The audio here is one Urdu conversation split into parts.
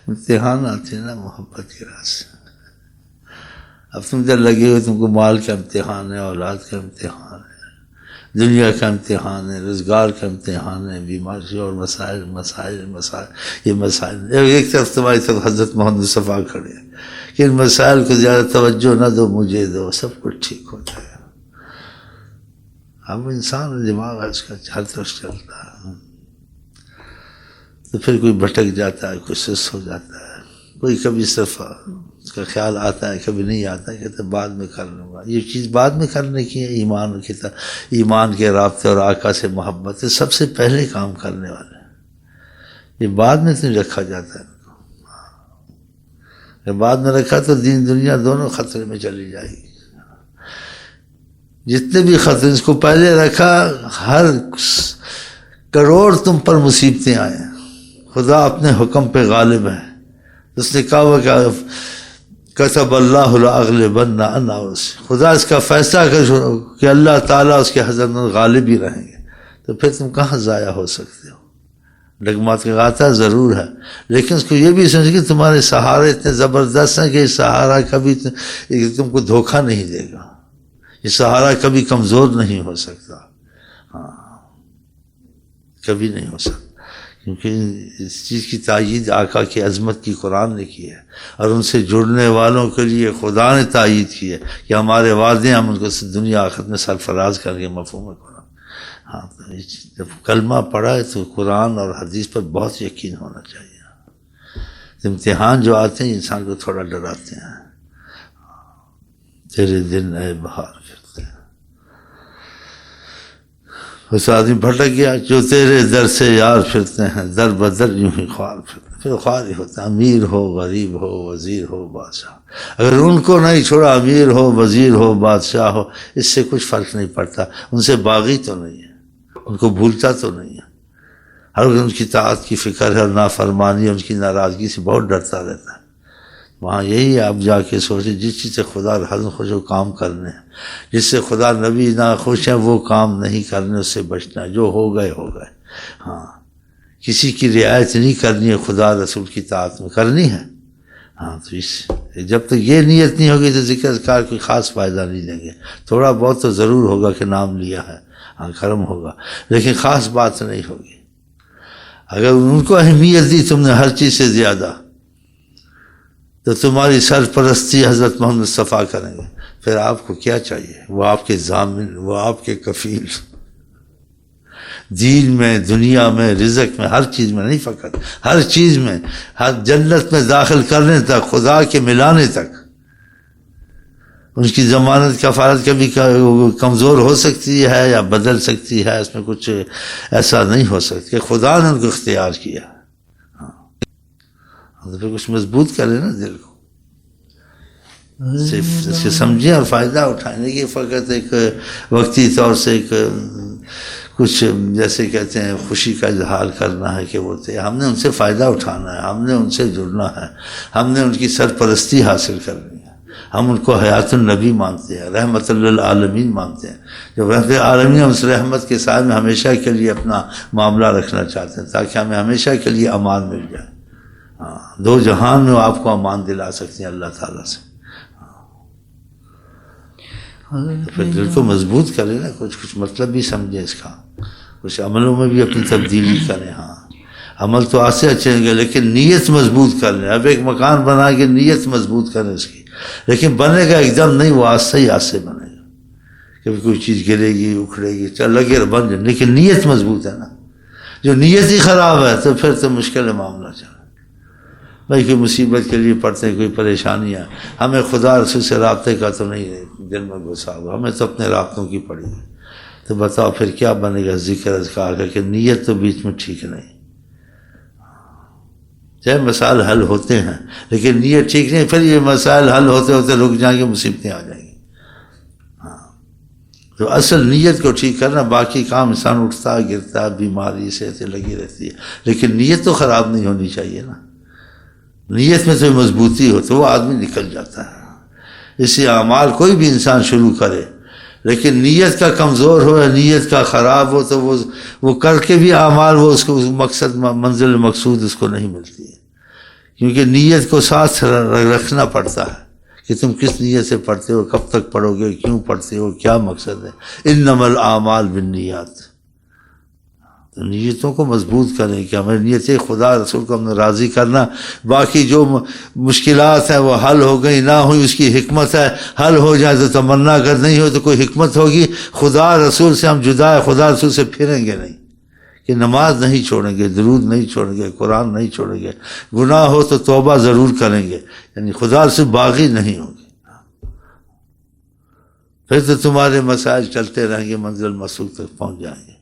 امتحان آتے ہیں نا محبت کے راستے. اب تم جب لگے ہوئے تم کو مال کا امتحان ہے، اولاد کا امتحان ہے، دنیا کا امتحان ہے، روزگار کا امتحان ہے، بیماری اور مسائل مسائل مسائل. یہ مسائل ایک طرف تمہاری طرف حضرت محمد مصطفیٰ کھڑے ہیں کہ ان مسائل کو زیادہ توجہ نہ دو، مجھے دو، سب کچھ ٹھیک ہو جائے گا. اب انسان دماغ ہے اس کا ہر طرف چلتا ہے، تو پھر کوئی بھٹک جاتا ہے، کوئی سست ہو جاتا ہے، کوئی کبھی صرف اس کا خیال آتا ہے، کبھی نہیں آتا، کہتے بعد میں کر لوں گا. یہ چیز بعد میں کرنے کی ہے. ایمان کے رابطے اور آقا سے محبت سب سے پہلے کام کرنے والے، یہ بعد میں نہیں رکھا جاتا ہے. اگر بعد میں رکھا تو دین دنیا دونوں خطرے میں چلی جائے گی. جتنے بھی خطرے اس کو پہلے رکھا، ہر کروڑ تم پر مصیبتیں آئیں. خدا اپنے حکم پہ غالب ہے. اس نے کہا ہوا کہ کتب اللہ لاغلبن انا وصی، خدا اس کا فیصلہ کر کہ اللہ تعالیٰ اس کے حضرت غالب ہی رہیں گے. تو پھر تم کہاں ضائع ہو سکتے ہو؟ ڈگمات کا غاتا ضرور ہے، لیکن اس کو یہ بھی سمجھ کہ تمہارے سہارے اتنے زبردست ہیں کہ یہ سہارا کبھی تم کو دھوکہ نہیں دے گا، یہ سہارا کبھی کمزور نہیں ہو سکتا. ہاں کبھی نہیں ہو سکتا، کیونکہ اس چیز کی تائید آقا کی عظمت کی قرآن نے کی ہے، اور ان سے جڑنے والوں کے لیے خدا نے تائید کی ہے کہ ہمارے وعدے ہم ان کو دنیا آخرت میں سرفراز کر کے مفہوم قرآن. ہاں جب کلمہ پڑھا ہے تو قرآن اور حدیث پر بہت یقین ہونا چاہیے. امتحان جو آتے ہیں انسان کو تھوڑا ڈراتے ہیں. تیرے دن اے بہار پھرتے ہیں، اس آدمی بھٹک گیا. جو تیرے در سے یار پھرتے ہیں، در بدر یوں ہی خوار پھرتے ہیں. پھر خوار ہی ہوتا ہے، امیر ہو غریب ہو وزیر ہو بادشاہ. اگر ان کو نہیں چھوڑا، امیر ہو وزیر ہو بادشاہ ہو، اس سے کچھ فرق نہیں پڑتا. ان سے باغی تو نہیں ہے، ان کو بھولتا تو نہیں ہے، ہر وقت ان کی طاعت کی فکر ہے اور نافرمانی ان کی ناراضگی سے بہت ڈرتا رہتا ہے. وہاں یہی آپ جا کے سوچیں، جس چیز سے خدا حضرت خوش ہو کام کرنے ہیں، جس سے خدا نبی نہ خوش ہیں وہ کام نہیں کرنے، اس سے بچنا ہے. جو ہو گئے ہو گئے. ہاں کسی کی رعایت نہیں کرنی ہے، خدا رسول کی طاعت میں کرنی ہے. ہاں تو جب تک یہ نیت نہیں ہوگی تو ذکر اذکار کوئی خاص فائدہ نہیں لیں گے. تھوڑا بہت تو ضرور ہوگا کہ نام لیا ہے، ہاں کرم ہوگا، لیکن خاص بات نہیں ہوگی. اگر ان کو اہمیت دی تم نے ہر چیز سے زیادہ، تو تمہاری سرپرستی حضرت محمد مصطفیٰ کریں گے. پھر آپ کو کیا چاہیے؟ وہ آپ کے ضامن، وہ آپ کے کفیل، دین میں دنیا میں رزق میں ہر چیز میں، نہیں فقط ہر چیز میں، ہر جنت میں داخل کرنے تک، خدا کے ملانے تک. ان کی ضمانت کفارت کبھی کمزور ہو سکتی ہے یا بدل سکتی ہے، اس میں کچھ ایسا نہیں ہو سکتا کہ خدا نے ان کو اختیار کیا. تو پھر کچھ مضبوط کرے نا دل کو، صرف اس کے سمجھیں اور فائدہ اٹھانے کی. فقط ایک وقتی طور سے ایک کچھ جیسے کہتے ہیں خوشی کا اظہار کرنا ہے کہ وہ تھے، ہم نے ان سے فائدہ اٹھانا ہے، ہم نے ان سے جڑنا ہے، ہم نے ان کی سرپرستی حاصل کرنی ہے. ہم ان کو حیات النبی مانتے ہیں، رحمت للعالمین مانتے ہیں. جب رحمت العالمین اس رحمت کے ساتھ میں ہمیشہ کے لیے اپنا معاملہ رکھنا چاہتے ہیں تاکہ ہمیں ہمیشہ کے لیے امان مل جائے. دو جہان میں آپ کو امان دلا سکتے ہیں اللہ تعالیٰ سے. پھر دل کو مضبوط کرے نا، کچھ مطلب بھی سمجھے اس کا، کچھ عملوں میں بھی اپنی تبدیلی کریں. ہاں عمل تو آج سے اچھے گے لیکن نیت مضبوط کر لیں. اب ایک مکان بنا کے نیت مضبوط کریں اس کی، لیکن بنے گا ایک دم نہیں، وہ آج سے بنے گا. کبھی کوئی چیز گرے گی اکھڑے گی، چل لگے بن جائے، لیکن نیت مضبوط ہے نا. جو نیت ہی خراب ہے تو پھر تو مشکل ہے معاملہ. چل بھائی کوئی مصیبت کے لیے پڑھتے ہیں، کوئی پریشانیاں، ہمیں خدا رسول سے رابطے کا تو نہیں دل میں گھسا ہوا، ہمیں تو اپنے رابطوں کی پڑی ہے. تو بتاؤ پھر کیا بنے گا ذکر اذکار کا کہ نیت تو بیچ میں ٹھیک نہیں. چاہے مسائل حل ہوتے ہیں لیکن نیت ٹھیک نہیں، پھر یہ مسائل حل ہوتے ہوتے رک جائیں گے، مصیبتیں آ جائیں گی. ہاں تو اصل نیت کو ٹھیک کرنا، باقی کام انسان اٹھتا گرتا بیماری سے لگی رہتی ہے، لیکن نیت تو خراب نہیں ہونی چاہیے نا. نیت میں تو مضبوطی ہو تو وہ آدمی نکل جاتا ہے. اسی اعمال کوئی بھی انسان شروع کرے لیکن نیت کا کمزور ہو یا نیت کا خراب ہو تو وہ کر کے بھی اعمال وہ اس کو مقصد منزل مقصود اس کو نہیں ملتی ہے. کیونکہ نیت کو ساتھ رکھنا پڑتا ہے کہ تم کس نیت سے پڑھتے ہو، کب تک پڑھو گے، کیوں پڑھتے ہو، کیا مقصد ہے۔ انما الاعمال بالنیات، تو نیتوں کو مضبوط کریں کہ ہماری نیت ہے خدا رسول کو ہم نے راضی کرنا، باقی جو مشکلات ہیں وہ حل ہو گئی نہ ہوئی اس کی حکمت ہے، حل ہو جائے تو تمنا، اگر نہیں ہو تو کوئی حکمت ہوگی، خدا رسول سے ہم جدا ہے، خدا رسول سے پھریں گے نہیں، کہ نماز نہیں چھوڑیں گے، درود نہیں چھوڑیں گے، قرآن نہیں چھوڑیں گے، گناہ ہو تو توبہ ضرور کریں گے، یعنی خدا سے باغی نہیں ہوں گے، پھر تو تمہارے مسائل چلتے رہیں گے، منزل مسلوک تک پہنچ جائیں گے۔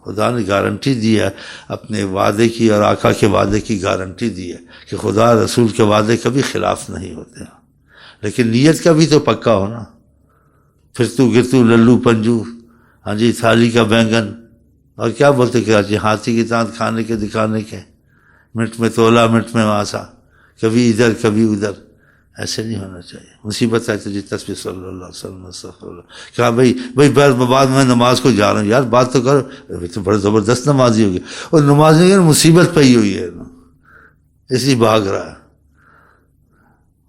خدا نے گارنٹی دی ہے اپنے وعدے کی، اور آقا کے وعدے کی گارنٹی دی ہے کہ خدا رسول کے وعدے کبھی خلاف نہیں ہوتے، لیکن نیت کا بھی تو پکا ہونا۔ پھر تو گرتو للو پنجو، ہاں جی تھالی کا بینگن، اور کیا بولتے کہ ہاتھی کی تانت کھانے کے دکھانے کے، منٹ میں تولا منٹ میں واسا، کبھی ادھر کبھی ادھر، ایسے نہیں ہونا چاہیے۔ مصیبت ہے تجھے تسبیح صلی اللہ علیہ وسلم استغفر اللہ، کہا بھائی بعد میں نماز کو جا رہا ہوں، یار بات تو کرو، تو بڑے زبردست نمازی ہوگی، اور نماز میں مصیبت پئی ہوئی ہے اس لیے بھاگ رہا ہے،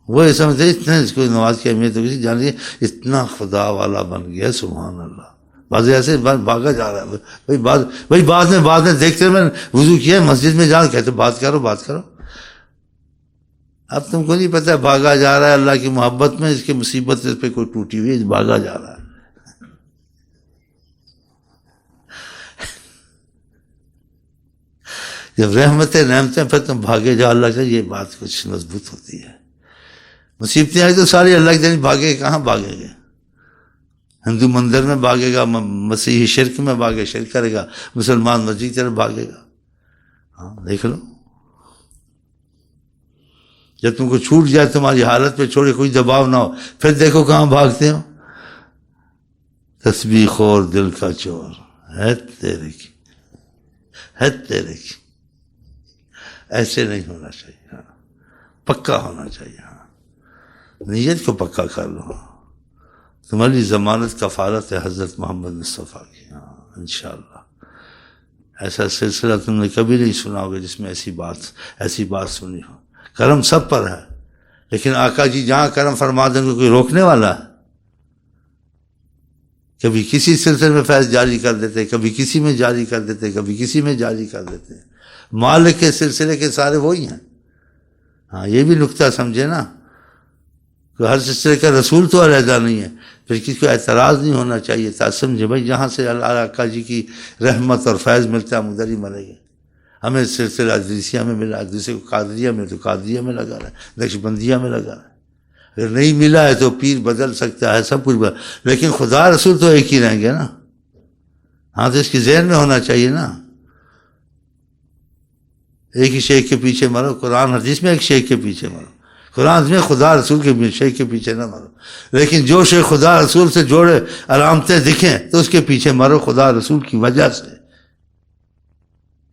وہ یہ سمجھتے اتنا اس کو نماز کی اہمیت ہوگی، جان لیے اتنا خدا والا بن گیا، سبحان اللہ۔ بعض ایسے بھاگا جا رہا ہے، بعد میں دیکھتے میں وضو کیا مسجد میں جا کہتے بات کرو، اب تم کو نہیں پتہ بھاگا جا رہا ہے اللہ کی محبت میں، اس کی مصیبت اس پہ کوئی ٹوٹی ہوئی ہے، بھاگا جا رہا ہے۔ جب رحمتیں پھر تم بھاگے جاؤ اللہ سے، یہ بات کچھ مضبوط ہوتی ہے۔ مصیبتیں آئی تو ساری اللہ کے دن بھاگے، کہاں بھاگے گے؟ ہندو مندر میں بھاگے گا، مسیحی شرک میں بھاگے، شرک کرے گا، مسلمان مسجد کی طرف بھاگے گا۔ ہاں دیکھ لو، جب تم کو چھوٹ جائے تمہاری حالت پہ چھوڑے، کوئی دباؤ نہ ہو، پھر دیکھو کہاں بھاگتے ہو۔ تسبیح خور دل کا چور ہے تیرے کی، ایسے نہیں ہونا چاہیے، ہاں پکا ہونا چاہیے، ہاں نیت کو پکا کر لو، تمہاری ضمانت کفالت ہے حضرت محمد مصطفیٰ کی، ہاں انشاءاللہ۔ ایسا سلسلہ تم نے کبھی نہیں سنا ہوگا جس میں ایسی بات سنی ہو۔ کرم سب پر ہے، لیکن آقا جی جہاں کرم فرما دیں گے کوئی روکنے والا ہے؟ کبھی کسی سلسلے میں فیض جاری کر دیتے، کبھی کسی میں جاری کر دیتے، کبھی کسی میں جاری کر دیتے، مالک کے سلسلے کے سارے وہی ہیں۔ ہاں یہ بھی نکتہ سمجھے نا، کہ ہر سلسلے کا رسول تو علیحدہ نہیں ہے، پھر کسی کو اعتراض نہیں ہونا چاہیے، تا سمجھے بھائی جہاں سے اللہ آقا جی کی رحمت اور فیض ملتا ہے ہم ادھر ہی مریں گے۔ ہمیں سلسلہ ادریسیہ میں ملا، دوسرے کو قادریہ میں، تو قادریہ میں لگا رہا ہے، نقشبندیہ میں لگا رہا ہے، اگر نہیں ملا ہے تو پیر بدل سکتا ہے، سب کچھ لیکن خدا رسول تو ایک ہی رہیں گے نا۔ ہاں تو اس کی ذہن میں ہونا چاہیے نا، ایک ہی شیخ کے پیچھے مرو، قرآن حدیث میں ایک شیخ کے پیچھے مرو، قرآن میں خدا رسول کے شیخ کے پیچھے نہ مرو، لیکن جو شیخ خدا رسول سے جوڑے علامتیں دکھیں تو اس کے پیچھے مرو خدا رسول کی وجہ سے۔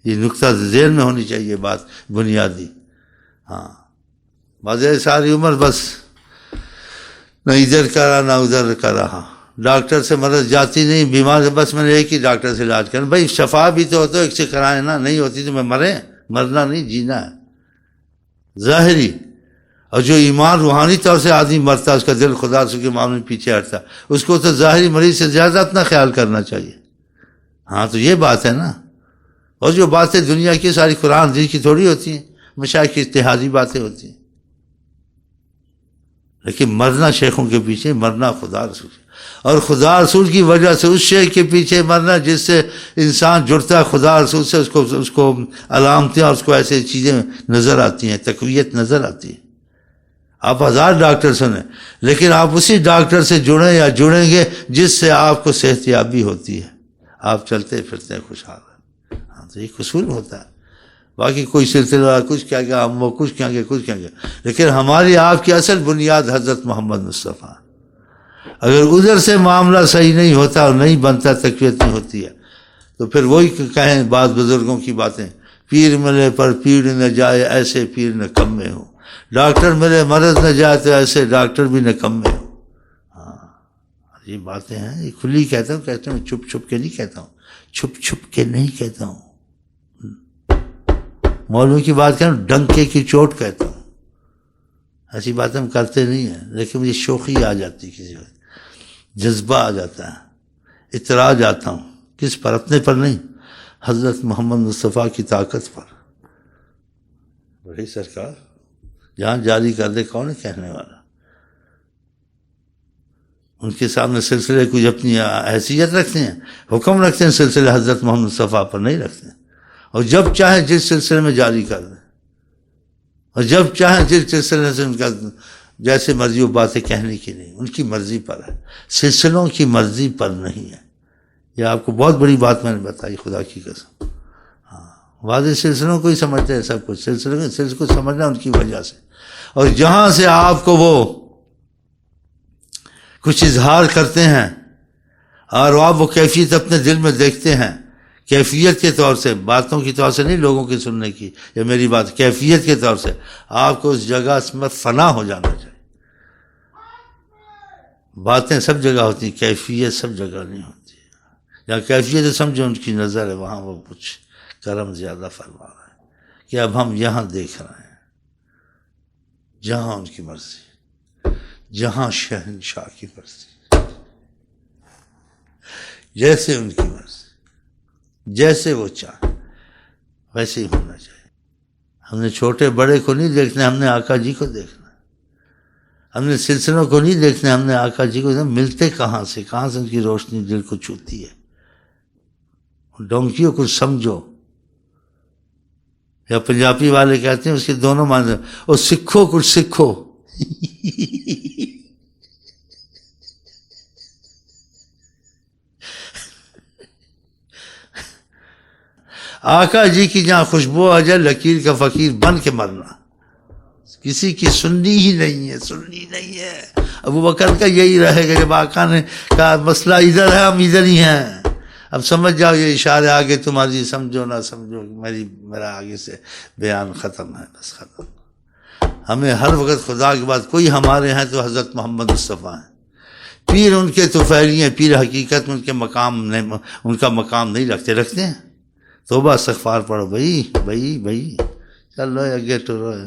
یہ نقطہ ذہن میں ہونی چاہیے بات بنیادی۔ ہاں بازے ساری عمر بس نہ ادھر کرا نہ ادھر کرا، ہاں ڈاکٹر سے مرض جاتی نہیں، بیمار سے بس میں نے ایک ہی ڈاکٹر سے علاج کرنا، بھائی شفا بھی تو ہوتا ہے ایک سے کرائے نا، نہیں ہوتی تو میں مرنا نہیں، جینا ہے ظاہری۔ اور جو ایمان روحانی طور سے آدمی مرتا ہے، اس کا دل خدا رسول کے معاملے میں پیچھے ہٹتا، اس کو تو ظاہری مریض سے زیادہ اپنا خیال کرنا چاہیے۔ ہاں تو یہ بات ہے نا، اور جو باتیں دنیا کی ساری قرآن حدیث کی تھوڑی ہوتی ہیں، مشائخ کی اجتہادی باتیں ہوتی ہیں، لیکن مرنا شیخوں کے پیچھے، مرنا خدا رسول، اور خدا رسول کی وجہ سے اس شیخ کے پیچھے مرنا جس سے انسان جڑتا ہے خدا رسول سے، اس کو علامتیں اور اس کو ایسے چیزیں نظر آتی ہیں، تقویت نظر آتی ہے۔ آپ 1000 ڈاکٹر سنیں، لیکن آپ اسی ڈاکٹر سے جڑیں یا جڑیں گے جس سے آپ کو صحت یابی ہوتی ہے، آپ چلتے پھرتے ہیں خوشحال ہیں۔ ہاں تو یہ قصور ہوتا ہے، باقی کوئی سلسلہ کچھ کیا گیا، ہم وہ کچھ کہیں گے، لیکن ہماری آپ کی اصل بنیاد حضرت محمد مصطفیٰ۔ اگر ادھر سے معاملہ صحیح نہیں ہوتا اور نہیں بنتا، تقویت نہیں ہوتی ہے، تو پھر وہی کہیں بعض بزرگوں کی باتیں، پیر ملے پر پیر نہ جائے، ایسے پیر نہ کمے ہو، ڈاکٹر ملے مرض نہ جائے تو ایسے ڈاکٹر بھی نہ کمے ہو۔ ہاں یہ باتیں ہیں، یہ کھلی کہتا ہوں، چھپ چھپ کے نہیں کہتا ہوں، چھپ چھپ کے نہیں کہتا ہوں، مولوی کی بات کروں ڈنکے کی چوٹ کہتا ہوں، ایسی بات ہم کرتے نہیں ہیں، لیکن مجھے شوخی آ جاتی، کسی وقت جذبہ آ جاتا ہے، اطراء جاتا ہوں، کس پر؟ اپنے پر نہیں، حضرت محمد مصطفیٰ کی طاقت پر۔ بڑی سرکار جہاں جاری کر دے کون ہے کہنے والا؟ ان کے سامنے سلسلے کچھ اپنی حیثیت رکھتے ہیں، حکم رکھتے ہیں، سلسلے حضرت محمد مصطفیٰ پر نہیں رکھتے ہیں، اور جب چاہیں جس سلسلے میں جاری کر دیں، اور جب چاہیں جس سلسلے سے ان کا جیسے مرضی وہ باتیں کہنے کی نہیں، ان کی مرضی پر ہے، سلسلوں کی مرضی پر نہیں ہے۔ یہ آپ کو بہت بڑی بات میں نے بتائی، خدا کی قسم۔ ہاں، واضح سلسلوں کو ہی سمجھتے ہیں سب کچھ، سلسلے کو سمجھنا ان کی وجہ سے، اور جہاں سے آپ کو وہ کچھ اظہار کرتے ہیں اور آپ وہ کیفیت اپنے دل میں دیکھتے ہیں، کیفیت کے طور سے، باتوں کی طور سے نہیں، لوگوں کی سننے کی یا میری بات، کیفیت کے طور سے آپ کو اس جگہ میں فنا ہو جانا چاہیے۔ باتیں سب جگہ ہوتی ہیں، کیفیت سب جگہ نہیں ہوتی، یا کیفیت سمجھو ان کی نظر ہے، وہاں وہ کچھ کرم زیادہ فرما رہا ہے کہ اب ہم یہاں دیکھ رہے ہیں، جہاں ان کی مرضی، جہاں شہنشاہ کی مرضی، جیسے ان کی مرضی، جیسے وہ چاہے ویسے ہی ہونا چاہیے۔ ہم نے چھوٹے بڑے کو نہیں دیکھنا، ہم نے آقا جی کو دیکھنا، ہم نے سلسلوں کو نہیں دیکھنا، ہم نے آقا جی کو دیکھنا۔ ملتے کہاں سے ان کی روشنی دل کو چھوتی ہے۔ ڈونکیوں کو سمجھو، یا پنجابی والے کہتے ہیں اس کے دونوں معنی، اور سکھو کچھ سکھو۔ آقا جی کی جہاں خوشبو آ جائے، لکیر کا فقیر بن کے مرنا، کسی کی سننی ہی نہیں ہے۔ ابو بکر کا یہی رہے گا، جب آقا نے کہا مسئلہ ادھر ہے، ہم ادھر ہی ہیں، اب سمجھ جاؤ، یہ اشارے آگے تمہاری، سمجھو نہ سمجھو، میرا آگے سے بیان ختم ہے، بس ختم۔ ہمیں ہر وقت خدا کے بعد کوئی ہمارے ہیں تو حضرت محمد مصطفیٰ ہیں، پیر ان کے طفیلی ہیں، پیر حقیقت میں ان کا مقام نہیں رکھتے ہیں۔ توبہ استغفار پڑھو بھائی، چل رہے اگے ٹر رہے۔